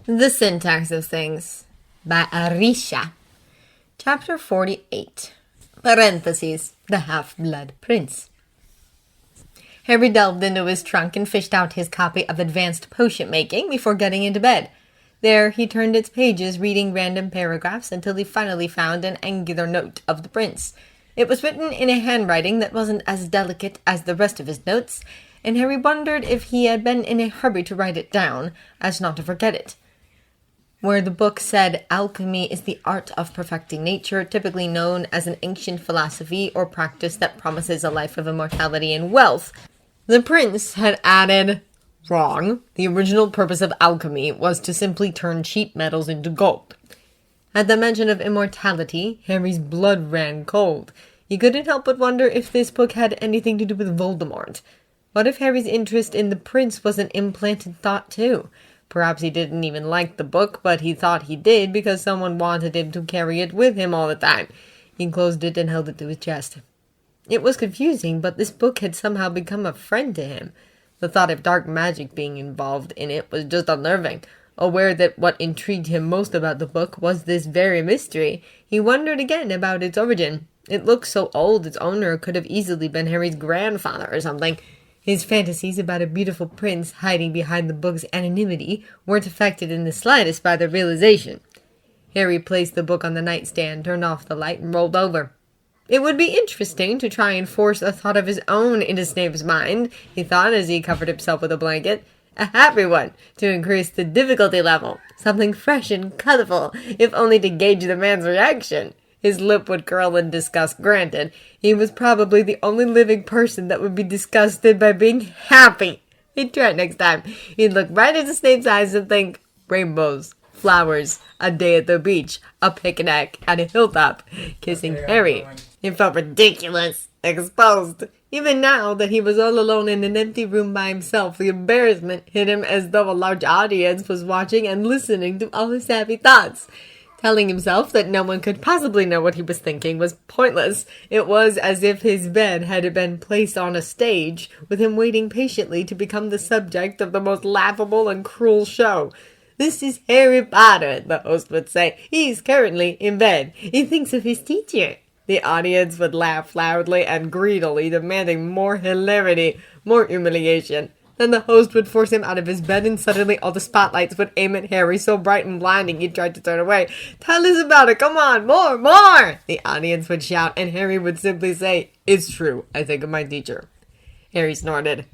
The Syntax of Things by Arisha. Chapter 48. Parentheses. The Half-Blood Prince. Harry delved into his trunk and fished out his copy of Advanced Potion Making before getting into bed. There, he turned its pages, reading random paragraphs until he finally found an angular note of the prince. It was written in a handwriting that wasn't as delicate as the rest of his notes, and Harry wondered if he had been in a hurry to write it down, as not to forget it. Where the book said alchemy is the art of perfecting nature, typically known as an ancient philosophy or practice that promises a life of immortality and wealth, the prince had added, wrong. The original purpose of alchemy was to simply turn cheap metals into gold. At the mention of immortality, Harry's blood ran cold. He couldn't help but wonder if this book had anything to do with Voldemort. What if Harry's interest in the prince was an implanted thought too? Perhaps he didn't even like the book, but he thought he did because someone wanted him to carry it with him all the time. He closed it and held it to his chest. It was confusing, but this book had somehow become a friend to him. The thought of dark magic being involved in it was just unnerving. Aware that what intrigued him most about the book was this very mystery, he wondered again about its origin. It looked so old, its owner could have easily been Harry's grandfather or something. His fantasies about a beautiful prince hiding behind the book's anonymity weren't affected in the slightest by the realization. Harry placed the book on the nightstand, turned off the light, and rolled over. It would be interesting to try and force a thought of his own into Snape's mind, he thought as he covered himself with a blanket. A happy one, to increase the difficulty level. Something fresh and colorful, if only to gauge the man's reaction. His lip would curl in disgust, granted. He was probably the only living person that would be disgusted by being happy. He'd try it next time. He'd look right into Snape's eyes and think, rainbows, flowers, a day at the beach, a picnic at a hilltop, kissing Harry. It felt ridiculous, exposed. Even now that he was all alone in an empty room by himself, the embarrassment hit him as though a large audience was watching and listening to all his happy thoughts. Telling himself that no one could possibly know what he was thinking was pointless. It was as if his bed had been placed on a stage, with him waiting patiently to become the subject of the most laughable and cruel show. "This is Harry Potter," the host would say. "He's currently in bed. He thinks of his teacher." The audience would laugh loudly and greedily, demanding more hilarity, more humiliation. Then the host would force him out of his bed, and suddenly all the spotlights would aim at Harry, so bright and blinding he tried to turn away. "Tell us about it, come on, more, more!" The audience would shout, and Harry would simply say, "It's true, I think of my teacher." Harry snorted.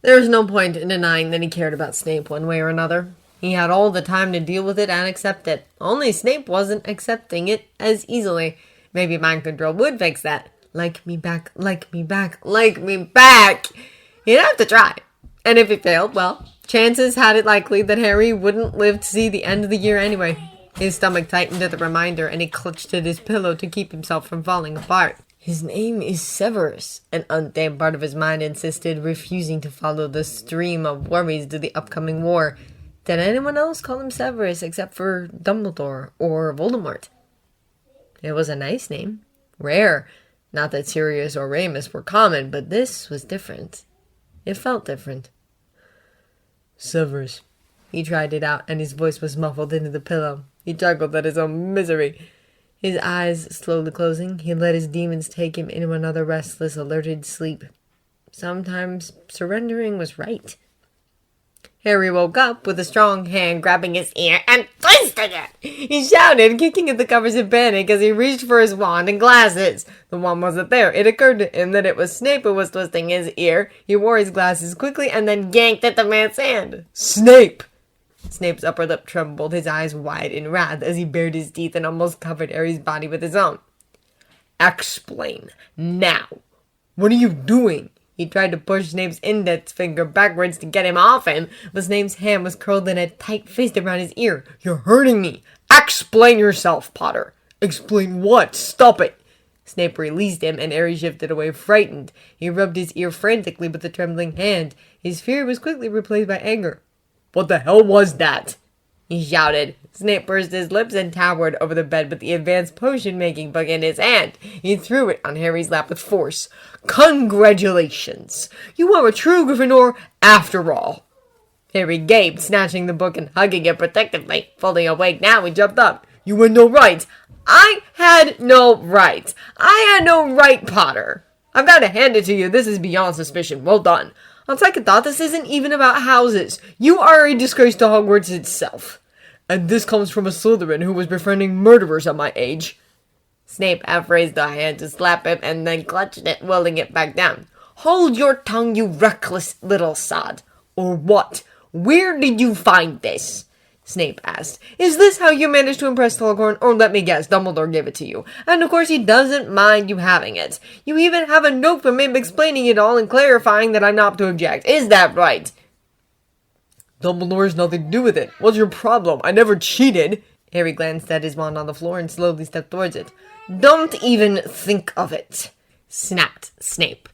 There was no point in denying that he cared about Snape one way or another. He had all the time to deal with it and accept it. Only Snape wasn't accepting it as easily. Maybe mind control would fix that. Like me back, like me back, like me back! He'd have to try. And if he failed, well, chances had it likely that Harry wouldn't live to see the end of the year anyway. His stomach tightened at the reminder, and he clutched at his pillow to keep himself from falling apart. His name is Severus, an untamed part of his mind insisted, refusing to follow the stream of worries to the upcoming war. Did anyone else call him Severus except for Dumbledore or Voldemort? It was a nice name. Rare. Not that Sirius or Remus were common, but this was different. It felt different. "Severus." He tried it out, and his voice was muffled into the pillow. He chuckled at his own misery. His eyes slowly closing, he let his demons take him into another restless, alerted sleep. Sometimes surrendering was right. Harry woke up with a strong hand grabbing his ear and twisting it. He shouted, kicking at the covers in panic as he reached for his wand and glasses. The wand wasn't there. It occurred to him that it was Snape who was twisting his ear. He wore his glasses quickly and then yanked at the man's hand. "Snape!" Snape's upper lip trembled, his eyes wide in wrath as he bared his teeth and almost covered Harry's body with his own. "Explain, now. What are you doing?" He tried to push Snape's index finger backwards to get him off him, but Snape's hand was curled in a tight fist around his ear. "You're hurting me. Explain yourself, Potter." "Explain what? Stop it." Snape released him, and Harry shifted away, frightened. He rubbed his ear frantically with a trembling hand. His fear was quickly replaced by anger. "What the hell was that?" he shouted. Snape pursed his lips and towered over the bed with the advanced potion-making book in his hand. He threw it on Harry's lap with force. "Congratulations! You are a true Gryffindor after all." Harry gaped, snatching the book and hugging it protectively. Fully awake now, he jumped up. You had no right. I had no right. I had no right, Potter. I've got to hand it to you. This is beyond suspicion. Well done. On second thought, this isn't even about houses. You are a disgrace to Hogwarts itself. And this comes from a Slytherin who was befriending murderers at my age. Snape half raised a hand to slap him and then clutched it, willing it back down. Hold your tongue, you reckless little sod. Or what? Where did you find this? Snape asked. Is this how you managed to impress Slughorn? Or let me guess, Dumbledore gave it to you. And of course he doesn't mind you having it. You even have a note from him explaining it all and clarifying that I'm not to object. Is that right? Dumbledore has nothing to do with it. What's your problem? I never cheated. Harry glanced at his wand on the floor and slowly stepped towards it. Don't even think of it, snapped Snape.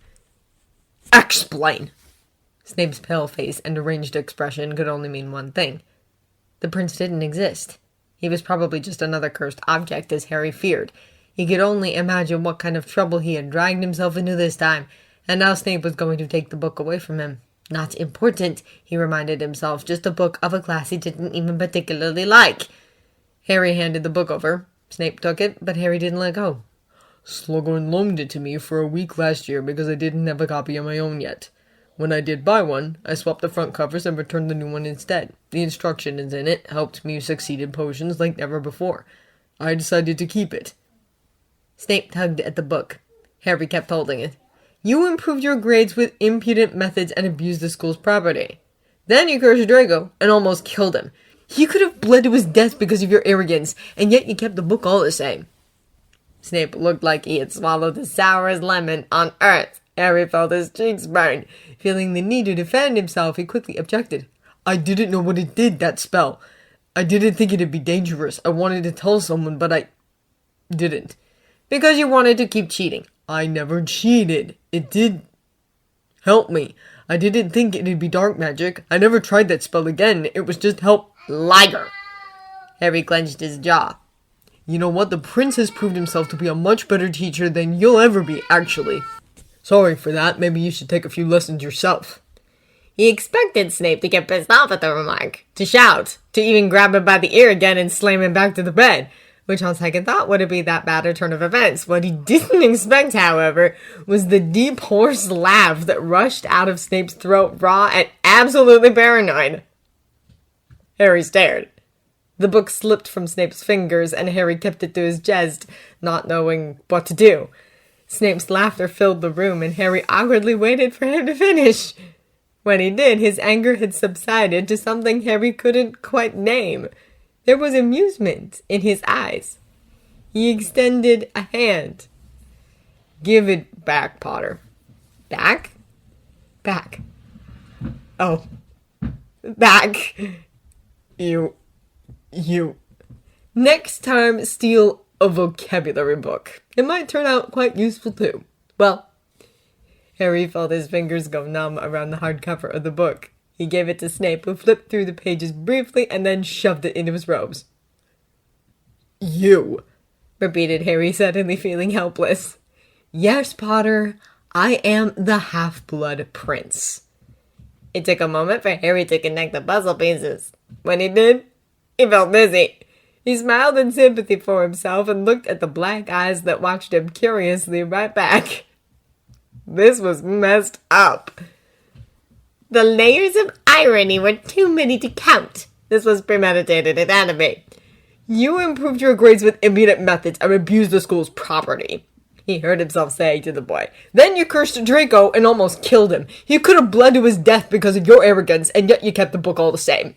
Explain. Snape's pale face and deranged expression could only mean one thing. The prince didn't exist. He was probably just another cursed object, as Harry feared. He could only imagine what kind of trouble he had dragged himself into this time, and now Snape was going to take the book away from him. Not important, he reminded himself, just a book of a class he didn't even particularly like. Harry handed the book over. Snape took it, but Harry didn't let go. Slughorn loaned it to me for a week last year because I didn't have a copy of my own yet. When I did buy one, I swapped the front covers and returned the new one instead. The instructions in it helped me succeed in potions like never before. I decided to keep it. Snape tugged at the book. Harry kept holding it. You improved your grades with impudent methods and abused the school's property. Then you cursed Draco and almost killed him. He could have bled to his death because of your arrogance, and yet you kept the book all the same. Snape looked like he had swallowed the sourest lemon on earth. Harry felt his cheeks burn. Feeling the need to defend himself, he quickly objected. I didn't know what it did, that spell. I didn't think it'd be dangerous. I wanted to tell someone, but I didn't. Because you wanted to keep cheating. I never cheated. It did help me. I didn't think it'd be dark magic. I never tried that spell again. It was just help. Liar. Harry clenched his jaw. You know what? The prince has proved himself to be a much better teacher than you'll ever be, actually. Sorry for that. Maybe you should take a few lessons yourself. He expected Snape to get pissed off at the remark, to shout, to even grab him by the ear again and slam him back to the bed, which on second thought wouldn't be that bad a turn of events. What he didn't expect, however, was the deep, hoarse laugh that rushed out of Snape's throat, raw and absolutely paranoid. Harry stared. The book slipped from Snape's fingers, and Harry kept it to his chest, not knowing what to do. Snape's laughter filled the room, and Harry awkwardly waited for him to finish. When he did, his anger had subsided to something Harry couldn't quite name. There was amusement in his eyes. He extended a hand. Give it back, Potter. Back? Back. Oh. Back. You. Next time, steal a vocabulary book. It might turn out quite useful too. Well, Harry felt his fingers go numb around the hardcover of the book. He gave it to Snape, who flipped through the pages briefly and then shoved it into his robes. You, repeated Harry, suddenly feeling helpless. Yes, Potter, I am the half-blood prince. It took a moment for Harry to connect the puzzle pieces. When he did, he felt dizzy. He smiled in sympathy for himself and looked at the black eyes that watched him curiously right back. This was messed up. The layers of irony were too many to count. This was premeditated and anime. You improved your grades with impudent methods and abused the school's property, he heard himself say to the boy. Then you cursed Draco and almost killed him. He could have bled to his death because of your arrogance, and yet you kept the book all the same.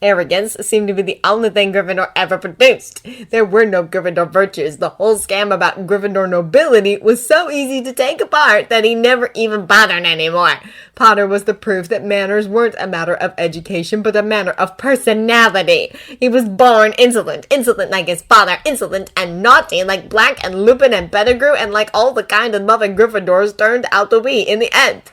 Arrogance seemed to be the only thing Gryffindor ever produced. There were no Gryffindor virtues. The whole scam about Gryffindor nobility was so easy to take apart that he never even bothered anymore. Potter was the proof that manners weren't a matter of education, but a matter of personality. He was born insolent like his father, insolent and naughty like Black and Lupin and Pettigrew, and like all the kind and loving Gryffindors turned out to be in the end.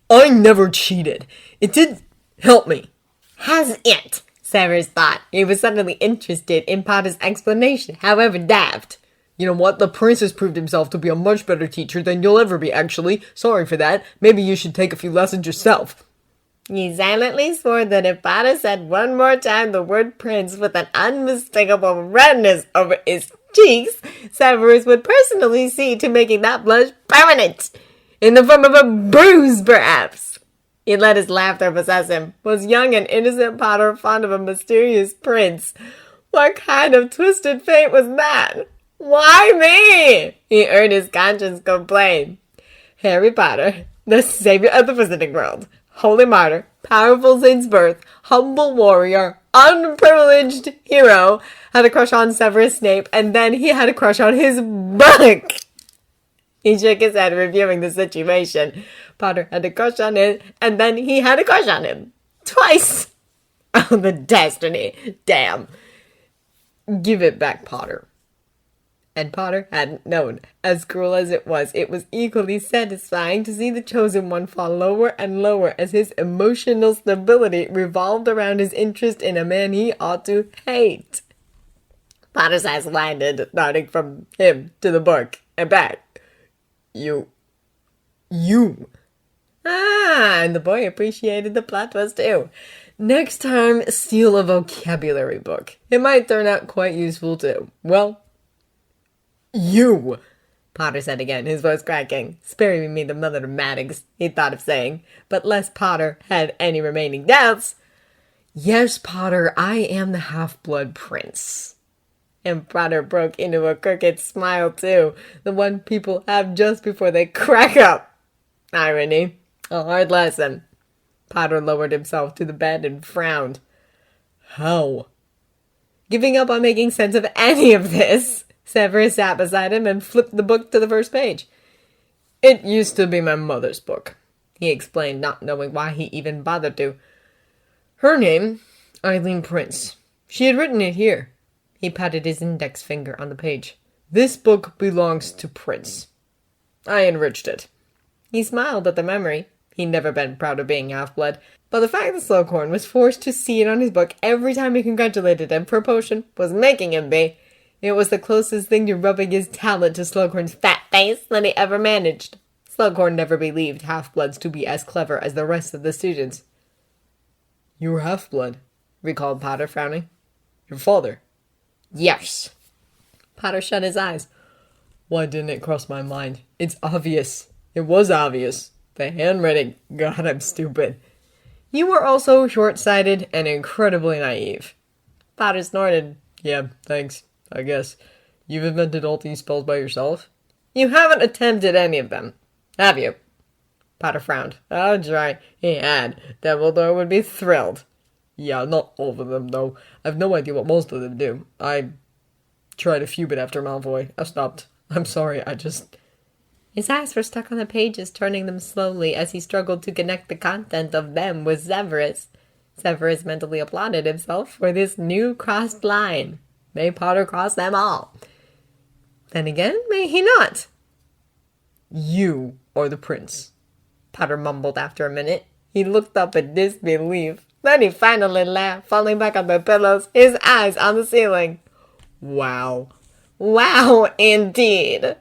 I never cheated. It did help me. Has it? Severus thought. He was suddenly interested in Potter's explanation, however daft. You know what? The prince has proved himself to be a much better teacher than you'll ever be, actually. Sorry for that. Maybe you should take a few lessons yourself. He silently swore that if Potter said one more time the word prince with an unmistakable redness over his cheeks, Severus would personally see to making that blush permanent, in the form of a bruise, perhaps. He let his laughter possess him. Was young and innocent Potter fond of a mysterious prince? What kind of twisted fate was that? Why me? He heard his conscience complain. Harry Potter, the savior of the visiting world, holy martyr, powerful saint's birth, humble warrior, unprivileged hero, had a crush on Severus Snape, and then he had a crush on his book. He shook his head, reviewing the situation. Potter had a crush on it, and then he had a crush on him. Twice! Oh, the destiny. Damn. Give it back, Potter. And Potter hadn't known. As cruel as it was equally satisfying to see the chosen one fall lower and lower as his emotional stability revolved around his interest in a man he ought to hate. Potter's eyes landed, darting from him to the book and back. You. And the boy appreciated the plot twist too. Next time, steal a vocabulary book. It might turn out quite useful too. Well, you, Potter said again, his voice cracking. Sparing me the melodramatics, he thought of saying, but lest Potter had any remaining doubts. Yes, Potter, I am the half-blood prince. And Potter broke into a crooked smile too, the one people have just before they crack up. Irony. A hard lesson. Potter lowered himself to the bed and frowned. How? Giving up on making sense of any of this, Severus sat beside him and flipped the book to the first page. It used to be my mother's book, he explained, not knowing why he even bothered to. Her name, Eileen Prince. She had written it here. He patted his index finger on the page. This book belongs to Prince. I enriched it. He smiled at the memory. He'd never been proud of being half-blood, but the fact that Slughorn was forced to see it on his book every time he congratulated him for a potion was making him be. It was the closest thing to rubbing his talent to Slughorn's fat face that he ever managed. Slughorn never believed half-bloods to be as clever as the rest of the students. You were half-blood, recalled Potter, frowning. Your father? Yes. Potter shut his eyes. Why didn't it cross my mind? It's obvious. It was obvious. The handwriting. God, I'm stupid. You were also short-sighted and incredibly naive. Potter snorted. Yeah, thanks, I guess. You've invented all these spells by yourself? You haven't attempted any of them, have you? Potter frowned. Oh, try. He had. Dumbledore would be thrilled. Yeah, not all of them, though. I've no idea what most of them do. I tried a few, but after Malfoy, I stopped. I'm sorry, His eyes were stuck on the pages, turning them slowly as he struggled to connect the content of them with Severus. Severus mentally applauded himself for this new crossed line. May Potter cross them all. Then again, may he not? You are the prince, Potter mumbled after a minute. He looked up in disbelief. Then he finally laughed, falling back on the pillows, his eyes on the ceiling. Wow. Wow, indeed.